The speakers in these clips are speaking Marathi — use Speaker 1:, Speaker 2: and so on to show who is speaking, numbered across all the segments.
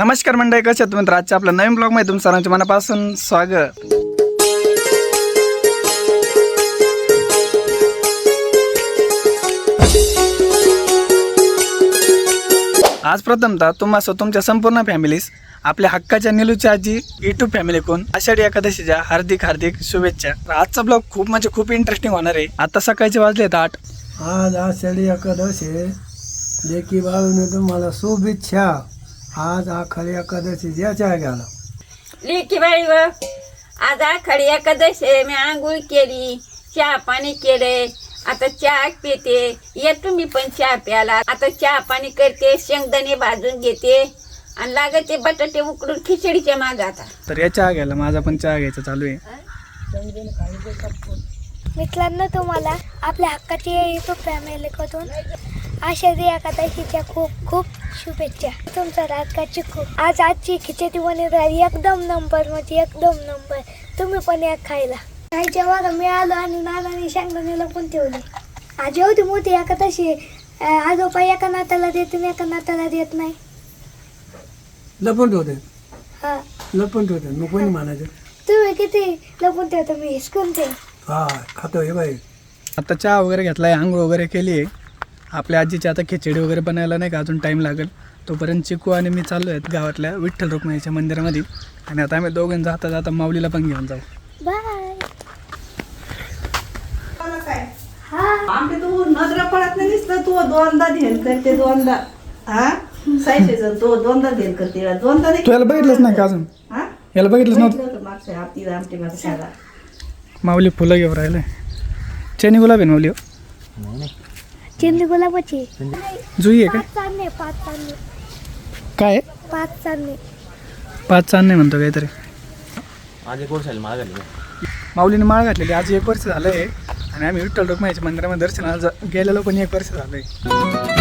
Speaker 1: नमस्कार मंडळी, कसे आहेत मित्र? आजच्या आपल्या नवीन ब्लॉग मध्ये तुमचं सर्वांचे मनापासून स्वागत. आज प्रथमतः तुम्हाला तुमच्या संपूर्ण फॅमिलीस आपल्या हक्काच्या निलूच्या आजी यूट्यूब फॅमिलीकडून आषाढी एकादशीच्या हार्दिक शुभेच्छा. तर आजचा ब्लॉग खूप इंटरेस्टिंग होणार आहे. आता सकाळचे वाजले 8.
Speaker 2: आज आषाढी एकादशी लेकी बाळूने तुम्हाला शुभेच्छा. आज आषाढी एकादशी ज्याच्या गेला
Speaker 3: लेकी बाई व आज आषाढी एकादशी मी आंघोळ केली, चहा पाणी केले, आता चहा पिते. ये तुम्ही पण चहा प्याला. आता चहा पाणी करते, शेंगदाणे भाजून घेते आणि लागते बटाटे उकडून खिचडीच्या माग. आता
Speaker 1: तर या चहा घ्यायला माझा पण चहा घ्यायचा चालू आहे.
Speaker 4: मित्रांनो, तुम्हाला आपल्या हक्काची यूट्यूब फॅमिलीकडून आषाढी एकादशीच्या खूप शुभेच्छा. तुमचा राजकाची खूप. आजची खिचडी बनवली एकदम नंबर, म्हणजे एकदम नंबर. तुम्ही पण या खायला. काही जेव्हा मी आलो आणि नानाने शेंगदाणे लपून ठेवले. आज एवढी मोठी एकादशी, आजोबा एका नात्याला देत नाही, एका नात्याला देत नाही.
Speaker 2: लपून ठेवते
Speaker 4: हा,
Speaker 2: लपून ठेवते मग कोणी म्हणायचं
Speaker 4: तुम्ही किती लपून ठेवता? मी हिसकून ते
Speaker 2: हा खातो हे बाई.
Speaker 1: आता चहा वगैरे घेतलाय, आंघोळ वगैरे केली आहे. आपल्या आजीची आता खिचडी वगैरे बनायला नाही का अजून टाईम लागेल. तोपर्यंत चिकू आणि मी चाललो आहेत गावातल्या विठ्ठल रुक्माईच्या मंदिरामध्ये. आणि आता आम्ही दोघं जाता माऊलीला पण घेऊन जाऊ.
Speaker 4: बाय.
Speaker 5: आमचे तू नजर पडत नाही दिसलं. तू दोनदा ध्यान करते, दोनदा हा सायशेचं तो दोनदा ध्यान करते, दोनदा नाही.
Speaker 1: तू याला बघितलंच नाही का अजून?
Speaker 5: हा
Speaker 1: याला बघितलंच नव्हतं.
Speaker 5: होतं मागच्या हप्ती आमटी माझ्या शाळा.
Speaker 1: माऊली फुलं घेऊन राहिले. चेनी गुलाब आहे ना माऊली? हो.
Speaker 4: चिंदी गुलाबाची
Speaker 1: जुई आहे का?
Speaker 4: 5 चांदणे, 5 चांदणे,
Speaker 1: काय आहे?
Speaker 4: 5 चांदणे.
Speaker 1: 5 चांदणे म्हणतो काहीतरी.
Speaker 6: आज एक वर्ष आली माळ घातली.
Speaker 1: माऊलीने माळ घातलेली. आज 1 वर्ष झालं आहे. आणि आम्ही विठ्ठल रुक्माईच्या मंदिरामध्ये दर्शनाला गेलेलो पण 1 वर्ष झालं आहे.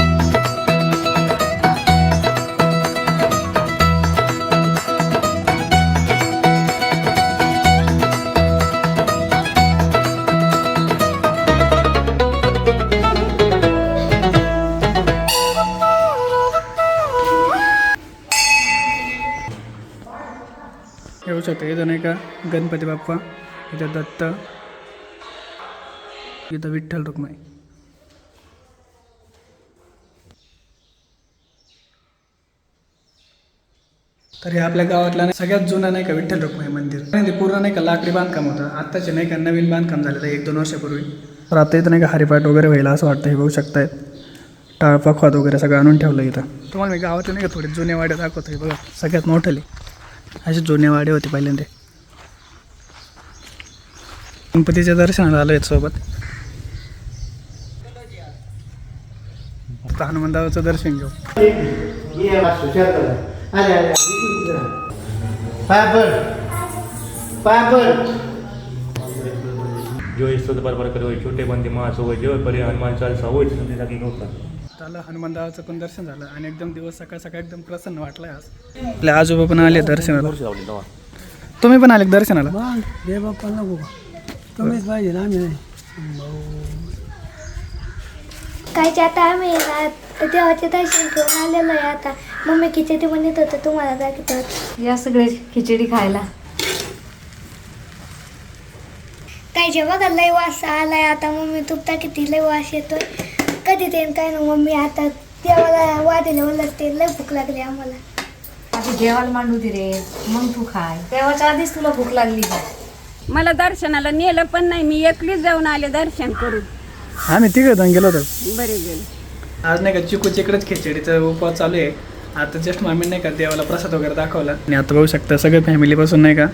Speaker 1: येऊ शकतो. इथं नाही का गणपती बाप्पा, इथं दत्त, इथं विठ्ठल रुक्माई. तर हे आपल्या गावातला सगळ्यात जुना नाही का विठ्ठल रुक्माई मंदिर. ते पूर्ण नाही का लाकडी बांधकाम होतं. आत्ताचे नाही का नवीन बांधकाम झालेलं आहे 1-2 वर्षापूर्वी. तर आता इथं नाही का हरिपाठ वगैरे व्हायला असं वाटतं. हे बघू शकतायत. टाळ पखवात वगैरे सगळं आणून ठेवलं इथं. तुम्हाला मी गावातले नाही का थोडे जुने वाडे दाखवतो. हे बघा सगळ्यात मोठले असे जुने वाडे होते पहिल्यांदा. गणपतीच्या दर्शनाला आलो आहेत सोबत. आता हनुमंताचं दर्शन घेऊ.
Speaker 6: जो ईश्वर बरोबर करो छोटे बंदी मास हो जो परे हनुमान चालीसा हो संधी जागी होता.
Speaker 1: त्याला हनुमंताचं पण दर्शन झालं आणि एकदम दिवस सकाळ एकदम प्रसन्न वाटलं आज. आपल्या आजोबा पण आले दर्शनाला. तुम्ही पण आले दर्शनाला?
Speaker 2: मग देव बाप्पा नको का? तुम्हीच पाहिजे ना, आम्ही नाही.
Speaker 4: कायचे आता आम्ही देवाचे दर्शन घेऊन आलेलो आहे. आता मम्मी खिचडी बनवत होतं, तुम्हाला दाखवत.
Speaker 3: या सगळे खिचडी खायला.
Speaker 4: कायचे बघा लय वास आलाय. आता मम्मी तुपता किती लय वास येतोय. कधी ते काय ना मम्मी, आता देवाला वाढीला उलटते. लय भूक लागली आम्हाला.
Speaker 7: आधी देवाला मांडू दे रे, मग तू खाय. देवाच्या आधीच तुला भूक लागली का?
Speaker 3: मला दर्शनाला नेलं पण नाही. मी एकलीच जाऊन आले दर्शन करून.
Speaker 1: आम्ही 3 जण गेलो होतो.
Speaker 3: बरे गेले.
Speaker 1: आज नाही का चिकूच इकडेच खिचडीचा उपवास चालू आहे. आता जस्ट मामी नाही का देवाला प्रसाद वगैरे दाखवला. आणि आता बघू शकता सगळ्या फॅमिलीपासून नाही का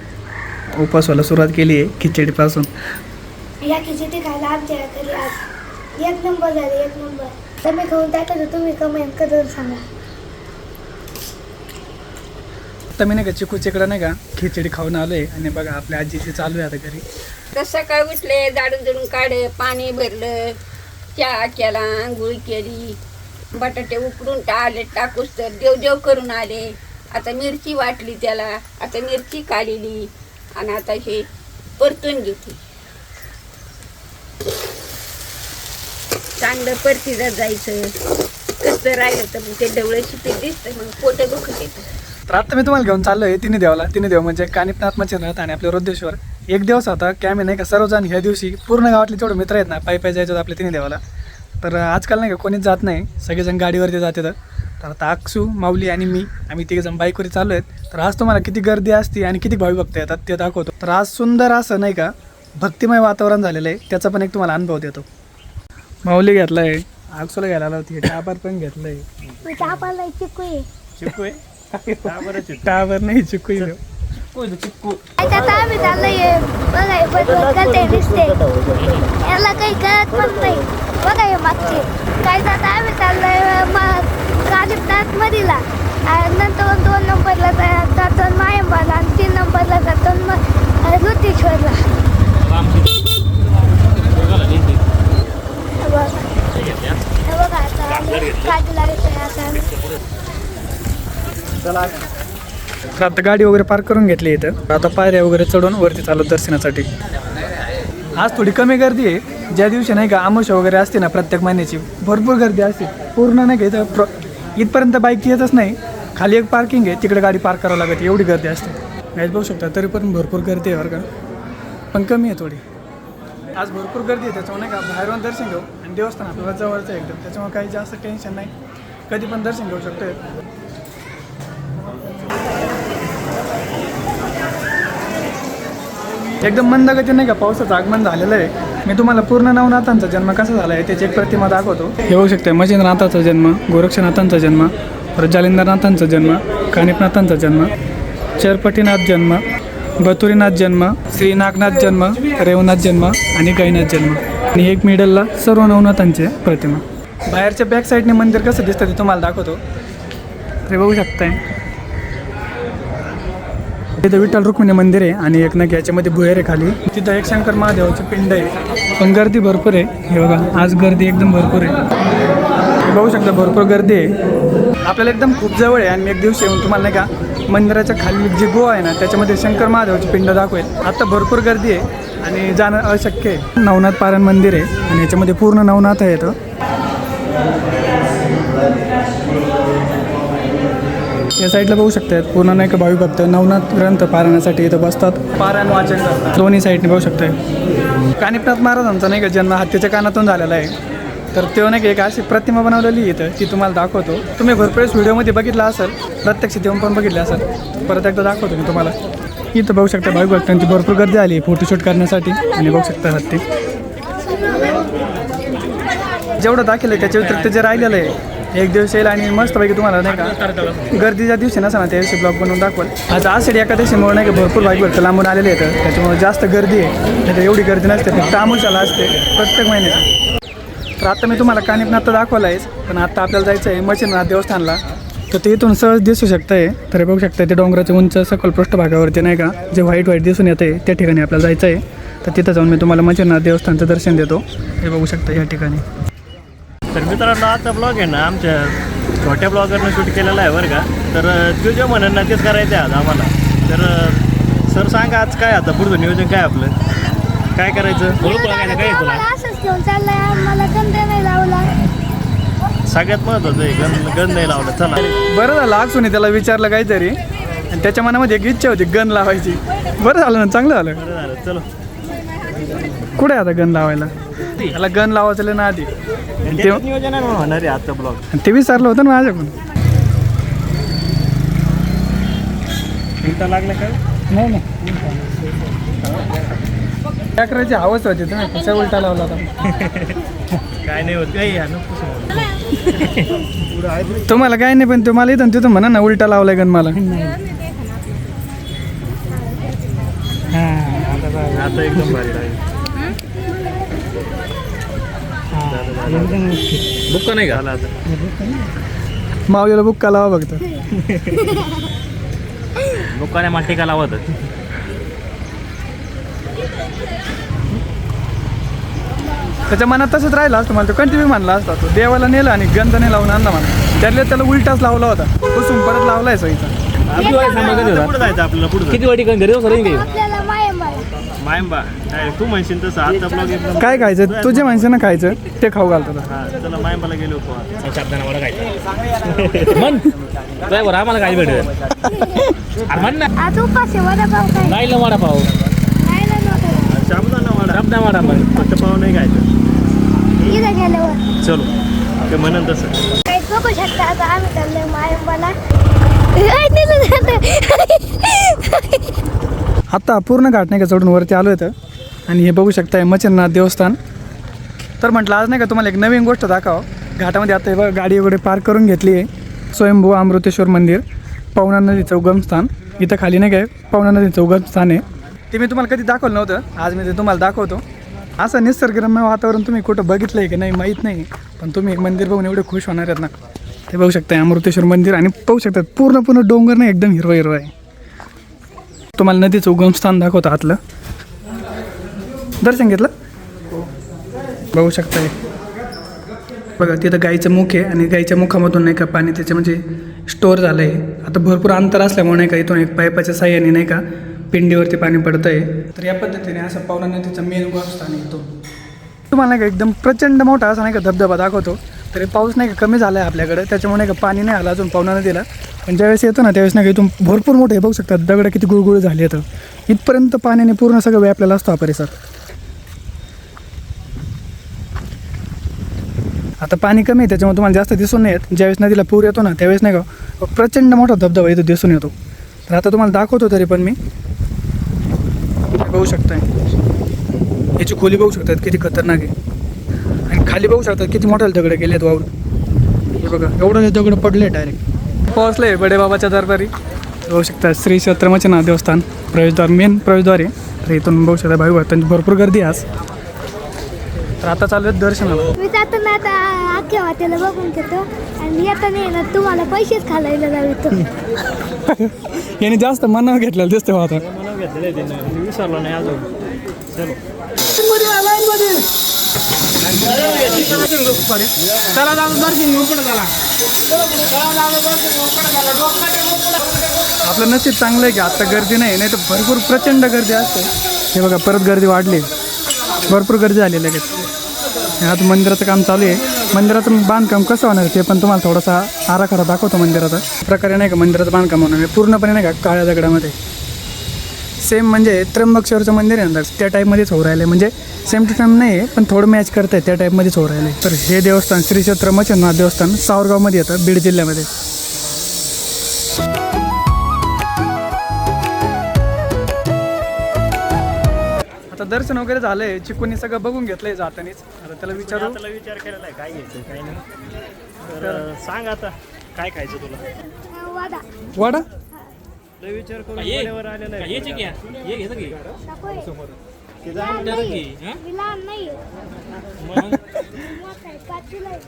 Speaker 1: उपवासाला सुरुवात केली आहे खिचडीपासून.
Speaker 4: या खिचडी खायला आमच्या घरी आज 1 नंबर झाले, 1 नंबर. तुम्ही खाऊन टाकायचं, तुम्ही कमेंट करून सांगा.
Speaker 1: आता मी नाही का चिकूच इकडं नाही का खिचडी खाऊन आलो आहे. आणि बघा आपल्या आजीची चालू आहे आता घरी.
Speaker 3: तर सकाळी उठले, झाडून काढे, पाणी भरलं, चहा केला, आंघोळ केली, बटाटे उकडून टाकूस तर देव करून आले. आता मिरची वाटली त्याला, आता मिरची काढली आणि आता हे परतून घेतली. चांगलं परतीला जायचं. कसं राहिलं तर मग ते डवळं शिपीत दिसतं, मग पोट दुखत येतं.
Speaker 1: तर आता मी तुम्हाला घेऊन चाललो आहे तिन्ही देवाला. तिन्ही देव म्हणजे कानिपनाथ मच्छिंद्रनाथ आणि आपले वृद्धेश्वर. एक दिवस होता की आम्ही नाही का सर्वजण ह्या दिवशी पूर्ण गावातले जेवढे मित्र आहेत ना पायी जायचं होतं आपल्या तिन्ही देवाला. तर आजकाल नाही का कोणीच जात नाही, सगळेजण गाडीवरती जाते. तर आता अक्षू, माऊली आणि मी आम्ही तिघेजण बाईकवरती चाललो आहेत. तर आज तुम्हाला किती गर्दी असते आणि किती भावी भक्त येतात ते दाखवतो. तर आज सुंदर असं नाही का भक्तिमय वातावरण झालेलं आहे, त्याचा पण एक तुम्हाला अनुभव देतो. माऊली घेतला आहे, अक्षूला घ्यायला आला होती, टाबर पण घेतलं आहे.
Speaker 4: मी चापाला चिकू आहे.
Speaker 1: चिक्कू आहे टाबर नाही चिक्कू आहे.
Speaker 4: आता आम्ही चाललोय बघा करते दिसते याला काही कळत पण नाही. बघा हे मागचे काय आता आम्ही चाललोय कानिपनाथ मधीला, नंतर 2 नंबरला जातो मायंबाला आणि 3 नंबरला जातो ऋतीश्वरला. हे बघा आता काजूला आता
Speaker 1: तर आता गाडी वगैरे पार्क करून घेतली इथं. आता पायऱ्या वगैरे चढून वरती चालू दर्शनासाठी. आज थोडी कमी गर्दी आहे. ज्या दिवशी नाही का अमावस्या वगैरे असते ना प्रत्येक महिन्याची भरपूर गर्दी असते. पूर्ण नाही का इथं इथपर्यंत बाईक येतच नाही. खाली एक पार्किंग आहे, तिकडे गाडी पार्क करावं लागते, एवढी गर्दी असते. गाईज बघू शकता तरी पण भरपूर गर्दी आहे बरं का, पण कमी आहे थोडी. आज भरपूर गर्दी आहे त्याच्यामुळे नाही का बाहेरून दर्शन घेऊ आणि देवस्थान आपल्याला जवळचं आहे एकदम, त्याच्यामुळे काही जास्त टेन्शन नाही, कधी पण दर्शन घेऊ शकतो. एकदम मंद गती नाही का पावसाचं आगमन झालेलं आहे. मी तुम्हाला पूर्ण नवनाथांचा जन्म कसा झाला आहे त्याची एक प्रतिमा दाखवतो. हे बघू शकते मच्छिंद्रनाथांचा जन्म, गोरक्षनाथांचा जन्म, जालिंदरनाथांचा जन्म, कानिपनाथांचा जन्म, चरपटीनाथ जन्म, बतुरीनाथ जन्म, श्री नागनाथ जन्म, रेवनाथ जन्म आणि गायनाथ जन्म आणि एक मिडलला सर्व नवनाथांचे प्रतिमा. बाहेरच्या बॅक साईडने मंदिर कसं दिसतं ते तुम्हाला दाखवतो. ते बघू शकताय तिथं विठ्ठल रुक्मिणी मंदिर आहे आणि एक नग याच्यामध्ये भुयार आहे खाली. तिथं एक शंकर महादेवाची पिंड आहे, पण गर्दी भरपूर आहे. हे बघा आज गर्दी एकदम भरपूर आहे, बघू शकता भरपूर गर्दी आहे. आपल्याला एकदम खूप जवळ आहे आणि मी एक दिवशी येऊन तुम्हाला नाही का मंदिराच्या खाली जी गुहा आहे ना त्याच्यामध्ये शंकर महादेवाची पिंड दाखवेल. आता भरपूर गर्दी आहे आणि जाणं अशक्य आहे. नवनाथ पारायण मंदिर आहे आणि याच्यामध्ये पूर्ण नवनाथ आहे. इथं या साईडला बघू शकतात पूर्ण नाही का भावी भक्त नवनाथ ग्रंथ पारायणासाठी इथं बसतात, पारायण वाचन करतात. दोन्ही साईडने बघू शकताय. कानिपनाथ महाराजांचा नाही का जन्म हत्तीच्या कानातून झालेला आहे. तर तेव्हा नाही का एक अशी प्रतिमा बनवलेली इथं ती तुम्हाला दाखवतो. तुम्ही भरपूर व्हिडिओमध्ये बघितला असेल, प्रत्यक्ष तेव्हा पण बघितले असेल, परत एकदा दाखवतो मी तुम्हाला. इथं बघू शकता भावी भक्तांची भरपूर गर्दी आली फोटोशूट करण्यासाठी आणि बघू शकता हत्ती. जेवढं दाखवलं त्याच्या व्यतिरिक्त जे राहिलेलं आहे एक दिवस येईल आणि मस्तपैकी तुम्हाला नाही का गर्दीच्या दिवशी नसा ना त्या दिवशी ब्लॉग बनवून दाखवाल. आज आषाढी एकादशीमुळे नाही का भरपूर भाविक भक्त लांबून आलेले आहेत, त्याच्यामुळे जास्त गर्दी आहे. नाही तर एवढी गर्दी नसते, फक्त अमावस्याला असते प्रत्येक महिन्यात. तर आता मी तुम्हाला कानिपनाथ दाखवला आहेच, पण आता आपल्याला जायचं आहे मच्छिंद्रनाथ देवस्थानला. तर ते इथून सहज दिसू शकतं. तर बघू शकता ते डोंगराच्या उंच सकल पृष्ठभागावरती नाही का जे व्हाईट दिसून येतं आहे त्या ठिकाणी आपल्याला जायचं आहे. तर तिथं जाऊन मी तुम्हाला मच्छिंद्रनाथ देवस्थानचं दर्शन देतो. हे बघू शकता या ठिकाणी.
Speaker 6: तर मित्रांनो आता ब्लॉग आहे ना आमच्या छोट्या ब्लॉगरनं शूट केलेला आहे बरं का. तर तो जे म्हणून ना तेच करायचं आहे आज आम्हाला. तर सर सांगा आज काय आता पुढचं नियोजन काय आपलं, काय करायचं? काय तुला
Speaker 4: असंच घेऊन चाललाय, मला गंध नाही लावला.
Speaker 6: सगळ्यात महत्त्वाचं आहे गन नाही लावलं. चला
Speaker 1: बरं झालं अक्षूने त्याला विचारलं काहीतरी आणि त्याच्या मनामध्ये एक इच्छा होती गन लावायची. बरं झालं ना, चांगलं झालं.
Speaker 6: बरं झालं. चलो
Speaker 1: कुठे आहे आता गन लावायला? त्याला गन लावायचं ना आधी
Speaker 6: नियोजन आहे म्हणून होणार आहे आजचा ब्लॉग.
Speaker 1: ते विचारलं होतं ना माझ्याकडून.
Speaker 6: उलटा लागला काय?
Speaker 1: नाही नाही काय करायची हवंच होती, तुम्ही कशा उलटा लावला होता?
Speaker 6: काय नाही होत काही
Speaker 1: तुम्हाला काय नाही, पण तुम्हाला इथं तिथं म्हणा ना उलटा लावलाय गन मला.
Speaker 6: आता एकदम भारी आहे. बुक्का नाही का आता
Speaker 1: मावलीला बुक्का लावा बघतो.
Speaker 6: बुक्काने माठी का लावत
Speaker 1: त्याच्या मनात तसंच राहिला असतं, मला तो कंटिन्यू म्हणला असता. तो देवाला नेला आणि गंध नाही लावून आणला मला. त्याला उलटाच लावला होता, पुसून परत लावलाय सईचा.
Speaker 6: पुढे जायचं आपल्याला. पुढे किती वाटी घरी
Speaker 4: आपल्याला मायंबाला
Speaker 6: मायंबा काय तू म्हणशील तसं आजचा ब्लॉग एकदम
Speaker 1: काय खायचं तुझे माणसं ना खायचं ते खाऊ घालतो तुला.
Speaker 6: हा चला मायंबाला गेलो होतो
Speaker 8: शब्दांना मला खायचं मन ड्रायव्हर आम्हाला काय भेटेल अरे म्हण ना
Speaker 4: आज उपास आहे वडापाव काय
Speaker 8: नाही ना वडापाव
Speaker 4: नाही ना नव्हतं
Speaker 6: शाबुदाना वडा
Speaker 8: रबना वडा पण
Speaker 6: फक्त पाव नाही खायचं.
Speaker 4: इथं गेल्यावर
Speaker 6: चलो ते म्हणून तसं
Speaker 4: काही बघू शकता आता आम्ही चाललोय मायंबाला.
Speaker 1: आता पूर्ण घाट नाही का चढून वरती आलो होतं आणि हे बघू शकताय मच्छिंद्रनाथ देवस्थान. तर म्हटलं आज नाही का तुम्हाला एक नवीन गोष्ट दाखव. घाटामध्ये आता हे बघा गाडी वगैरे पार्क करून घेतली आहे. स्वयंभू अमृतेश्वर मंदिर पवना नदीचं उगमस्थान. इथं खाली नाही काय पवना नदीचं उगमस्थान आहे. ते मी तुम्हाला कधी दाखवलं नव्हतं, आज मी ते तुम्हाला दाखवतो. असं निसर्गरम्य वातावरण तुम्ही कुठं बघितलं आहे की नाही माहीत नाही, पण तुम्ही मंदिर बघून एवढे खुश होणार आहेत ना. ते बघू शकता अमृतेश्वर मंदिर आणि पाहू शकतात पूर्ण डोंगर नाही एकदम हिरवं हिरवं आहे. तुम्हाला नदीचं उगमस्थान दाखवतं आतलं. दर्शन घेतलं बघू शकताय. बघा तिथं गाईचं मुख आहे आणि गाईच्या मुखामधून नाही का पाणी त्याचे म्हणजे स्टोअर झालं आहे. आता भरपूर अंतर असल्यामुळे नाही का इथून एक पाईपाच्या साह्याने नाही का पिंडीवरती पाणी पडतं आहे. तर या पद्धतीने असं पवना नदीचं मेन उगमस्थान आहे इथून. तुम्हाला नाही का एकदम प्रचंड मोठा असा नाही का धबधबा दाखवतो. तरी पाऊस नाही का कमी झाला आहे आपल्याकडे, त्याच्यामुळे नाही का पाणी नाही आलं अजून पवना नदीला. पण ज्यावेळेस येतो ना त्यावेळेस नाही का इथून भरपूर मोठे बघू शकतात दगड किती गुळगुळ झाले येतं. इथपर्यंत पाण्याने पूर्ण सगळं व्यापलेला असतो हा परिसर. आता पाणी कमी आहे त्याच्यामुळे तुम्हाला जास्त दिसून नाही येत. ज्यावेळेस नदीला पूर येतो ना त्यावेळेस नाही का प्रचंड मोठा धबधबा इथं दिसून येतो. तर आता तुम्हाला दाखवतो तरी पण मी बघू शकताय याची खोली बघू शकतात किती खतरनाक आहे. आणि खाली बघू शकतात किती मोठ्या दगड गेले आहेत वावरून. हे बघा एवढं दगड पडले डायरेक्ट. पोहोचले बडेबाबाच्या दरबारी. बघू शकता श्री क्षेत्र मच्छिंद्रनाथ देवस्थान प्रवेशद्वार मेन प्रवेशद्वार आहे. तर इथून बघू शकता भाई भक्तांची भरपूर गर्दी आहे आज. तर आता चालू आहेत दर्शनाला.
Speaker 4: मी जाताना आता अख्ख्या वाट्याला बघून घेतो आणि येताना येणार तुम्हाला पैसेच घालायला जातो.
Speaker 1: याने जास्त मनावर घेतलेलं दिसतं आता.
Speaker 6: मला घेतलेलं आहे त्यानं मी विसरलो नाही अजून. चलो
Speaker 1: आपलं नशीब चांगलं आहे की आता गर्दी नाही तर भरपूर प्रचंड गर्दी असते. हे बघा परत गर्दी वाढली, भरपूर गर्दी झाली लगेच. आता मंदिराचं काम चालू आहे. मंदिराचं बांधकाम कसं होणार ते पण तुम्हाला थोडासा आराखडा दाखवतो मंदिराचा. प्रकारे नाही का मंदिराचं बांधकाम होणार आहे पूर्णपणे नाही का काळ्या दगडामध्ये. सेम म्हणजे त्र्यंबकेश्वरचं मंदिर आहे ना त्या टाईपमध्येच होऊ राहिलं आहे. म्हणजे सेम टू सेम नाही आहे पण थोडं मॅच करत आहे त्या टाईपमध्येच होऊ राहिलं आहे. तर हे देवस्थान श्री क्षेत्र मच्छिंद्रनाथ देवस्थान सावरगावमध्ये येतं बीड जिल्ह्यामध्ये. आता दर्शन वगैरे झालंय. चिकूनी सगळं बघून घेतलंय जातानीच. आता त्याला विचारू
Speaker 6: त्याला विचार केलेला आहे काय घ्यायचं काय नाही. तर सांग आता काय खायचं तुला.
Speaker 4: वादा
Speaker 1: वाडा
Speaker 6: लय विचार करून वेळेवर आलेला आहे.
Speaker 8: हे घेतं की
Speaker 4: नकोय.
Speaker 6: ते जाणून घे.
Speaker 4: मी लहान नाही
Speaker 6: मग
Speaker 4: मोठा आहे, पाचवीला आहे.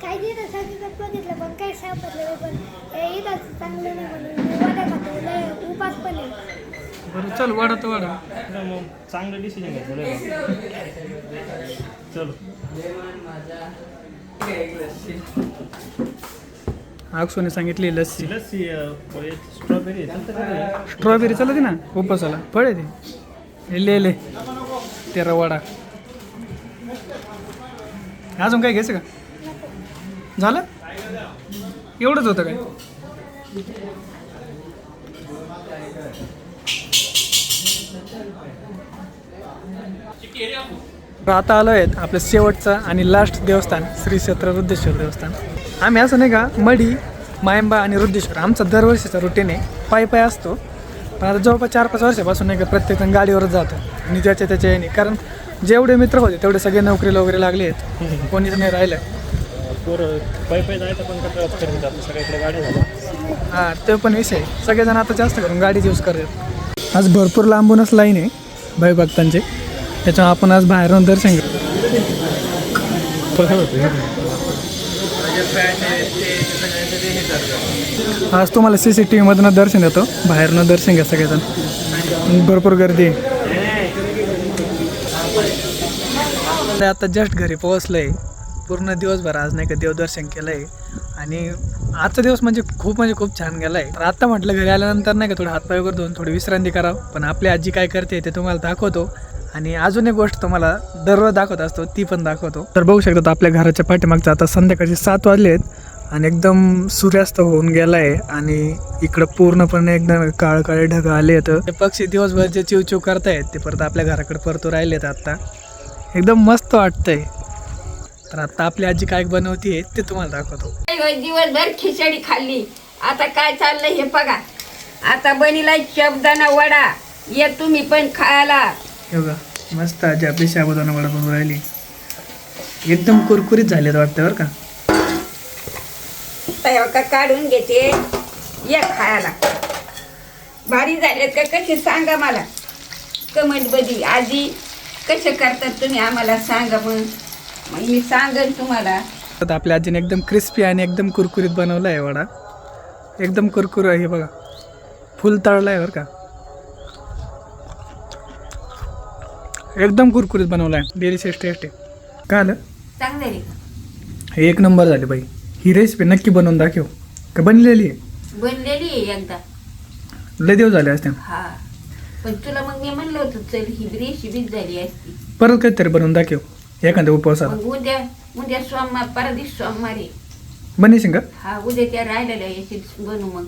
Speaker 4: काही दिवस सांगितलं बघितलं पण काही सापडलं नाही. पण हे इथं चांगलं नाही म्हणून मी वादा खातो. लय उपास पण आहे.
Speaker 1: बरं चल वाडा तर वाडा.
Speaker 6: मग चांगलं डिसिजन घ्यायचं. चलो
Speaker 1: अक्षोने सांगितली लस्सी.
Speaker 6: लस्सी स्ट्रॉबेरी
Speaker 1: स्ट्रॉबेरी चालते ना उपासाला फळ आहे ते. ले तेरा वडा. अजून काय घ्यायचं का झालं एवढंच होतं काय. आता आलो आहेत आपलं शेवटचं आणि लास्ट देवस्थान श्री क्षेत्र रुद्रेश्वर देवस्थान. आम्ही असं नाही का मढी मायंबा आणि रुद्रेश्वर आमचा दरवर्षीचा रुटीन आहे. पायी असतो पण आता जवळपास 4-5 वर्षापासून नाही का प्रत्येकजण गाडीवरच जातो आणि त्याच्या याने. कारण जेवढे मित्र होते तेवढे सगळे नोकरीला वगैरे लागले आहेत, कोणीच नाही राहिलं.
Speaker 6: पायी जायचं पण कसं सगळ्याकडे गाडी झाली.
Speaker 1: हां ते पण विषय. सगळेजण आता जास्त करून गाडीच यूज करतात. आज भरपूर लांबूनच लाईन आहे भाई भक्तांची. त्याच्यामुळे आपण आज बाहेरून दर्शन घेऊ. आज तुम्हाला CCTVमधून दर्शन देतो. बाहेरनं दर्शन घ्या सगळेजण. भरपूर गर्दी आहे. आता जस्ट घरी पोहोचलं आहे. पूर्ण दिवसभर आज नाही का देवदर्शन केलं आहे आणि आजचा दिवस म्हणजे खूप छान गेला आहे. तर आता म्हटलं घरी आल्यानंतर नाही का थोडं हातपाय वगैरे धुवून थोडी विश्रांती करावं, पण आपली आजी काय करते ते तुम्हाला दाखवतो. आणि अजून एक गोष्ट तुम्हाला दररोज दाखवत असतो ती पण दाखवतो. तर बघू शकता आपल्या घराच्या पाठीमागचं आता संध्याकाळचे 7 वाजले आहेत आणि एकदम सूर्यास्त होऊन गेला आहे आणि इकडं पूर्णपणे एकदम काळे ढग आले आहेत. ते पक्षी दिवसभर जे चिवचिव करतायत ते परत आपल्या घराकडे परतू राहिलेत. आता एकदम मस्त वाटतंय. तर आता आपली आजी काय बनवतीये ते तुम्हाला दाखवतो.
Speaker 3: दिवसभर खिचडी खाल्ली. आता काय चाललंय हे बघा. आता बनीला शब्दाना वडा, ये तुम्ही पण खायला.
Speaker 1: हे बघा मस्त आजी आपली साबुदाणा वडा बनवून राहिली. एकदम कुरकुरीत झालेत वाटतं बरं का.
Speaker 3: का काढून घेते, ये खायला. भारी झालेत का कसे सांगा मला कमेंट मध्ये. आजी कसे करतात तुम्ही आम्हाला सांगा, मग मी सांगेन तुम्हाला.
Speaker 1: आता आपल्या आजीने एकदम क्रिस्पी आणि एकदम कुरकुरीत बनवला आहे वडा. एकदम कुरकुर आहे. हे बघा फुल तळला आहे बरं का. एकदम कुरकुरीत बनवला आहे. डिलिशियस टेस्ट आहे. काय आलं
Speaker 3: चांगलं
Speaker 1: हे एक नंबर झाले बाई. ही रेसिपी नक्की बनवून दाखव. का बनलेली आहे?
Speaker 3: बनलेली आहे एकदा.
Speaker 1: लय दिवस झाले असते.
Speaker 3: हा पण तुला मग मी म्हणलं होतं चल ही रेसिपीच झाली असती.
Speaker 1: परत काहीतरी बनवून दाखव एखाद्या उपवासाला.
Speaker 3: मग उद्या सोमवार परदिवशी सोमवारी.
Speaker 1: बनवशील का?
Speaker 3: हा उद्या त्या राहिलेल्या याची बनू मग.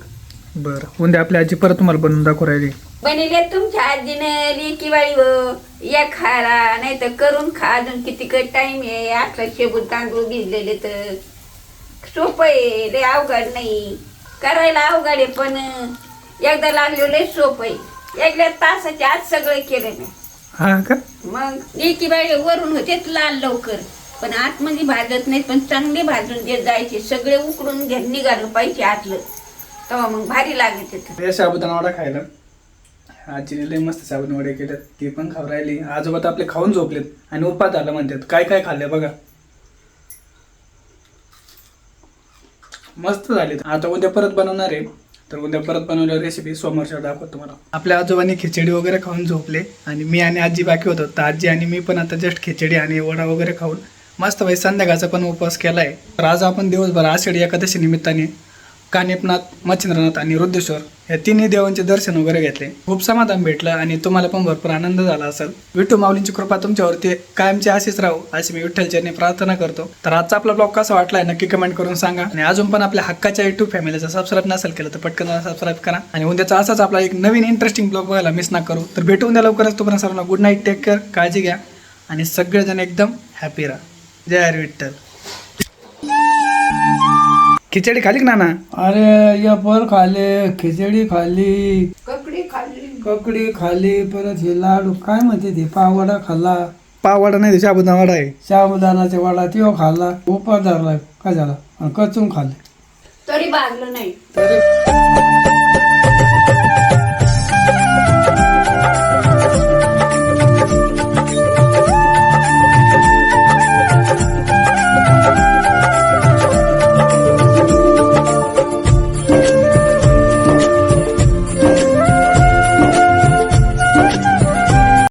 Speaker 1: बरं उद्या आपली आजी परत तुम्हाला बनवून दाखवू राहिली.
Speaker 3: बनिले तुमच्या आजीनं लेकी बाई हो या खायला, नाही तर करून खा. अजून किती टाइम आहे. आपला शेबूत तांदूळ भिजलेले तर सोपं आहे, लय अवघड नाही. करायला अवघड आहे पण एकदा लागलो लय सोपं आहे. एकल्या तासाच्या आत सगळं केलं मी.
Speaker 1: हा का?
Speaker 3: मग लेकी बाई वरून होतेच लाल लवकर, पण आतमध्ये भाजत नाही. पण चांगले भाजून देत जायचे, सगळे उकडून निघालं पाहिजे आतलं, तेव्हा मग भारी लागत होतं.
Speaker 1: हे साबुदाणा वडा खायला आजीने लय मस्त साबुदाणा वडे केलेत. ते पण खाऊ राहिली. आजोबा तर आपले खाऊन झोपलेत आणि उपास झाला म्हणतात. काय काय खाल्ले बघा. मस्त झाले. आता उद्या परत बनवणार आहे. तर उद्या परत बनवल्यावर रेसिपी सोमवारच्या दाखवतो तुम्हाला. आपल्या आजोबांनी खिचडी वगैरे खाऊन झोपले आणि मी आणि आजी बाकी होतो. तर आजी आणि मी पण आता जस्ट खिचडी आणि वडा वगैरे खाऊन मस्त भाई संध्याकाळचा पण उपवास केला आहे. तर आज आपण दिवसभर आषाढी एकादशी निमित्ताने कानिपनाथ, मच्छिंद्रनाथ आणि रुद्रेश्वर या तिन्ही देवांचे दर्शन वगैरे घेतले. खूप समाधान भेटलं आणि तुम्हाला पण भरपूर आनंद झाला असेल. विठ्ठल माऊलींची कृपा तुमच्यावरती कायमची अशीच राहू अशी मी विठ्ठलचरणी प्रार्थना करतो. तर आजचा आपला ब्लॉग कसा वाटलाय नक्की कमेंट करून सांगा. आणि अजून पण आपल्या हक्काच्या YouTube फॅमिलीचा सबस्क्राईब नसेल केलं तर पटकन सबस्क्राईब करा. आणि उद्याचा असाच आपला एक नवीन इंटरेस्टिंग ब्लॉग बघायला मिस ना करू. तर भेटून द्या लवकरच. तोपर्यंत सर्वांना गुड नाईट, टेक केअर, काळजी घ्या आणि सगळेजण एकदम हॅपी राहा. जय हरी विठ्ठल. खिचडी खाली का नाना?
Speaker 2: अरे या पर खाले, खिचडी खाल्ली,
Speaker 3: ककडी
Speaker 2: खाल्ली, परत हे लाडू काय म्हणते ते पावडा खाल्ला.
Speaker 1: पावडा नाही साबुदाणा वडा आहे.
Speaker 2: साबुदाणाचा वडा तो खाल्ला. उपास धरला काय झाला आणि कचून खाल्ले.
Speaker 3: तरी भाजलं नाही.
Speaker 2: तरी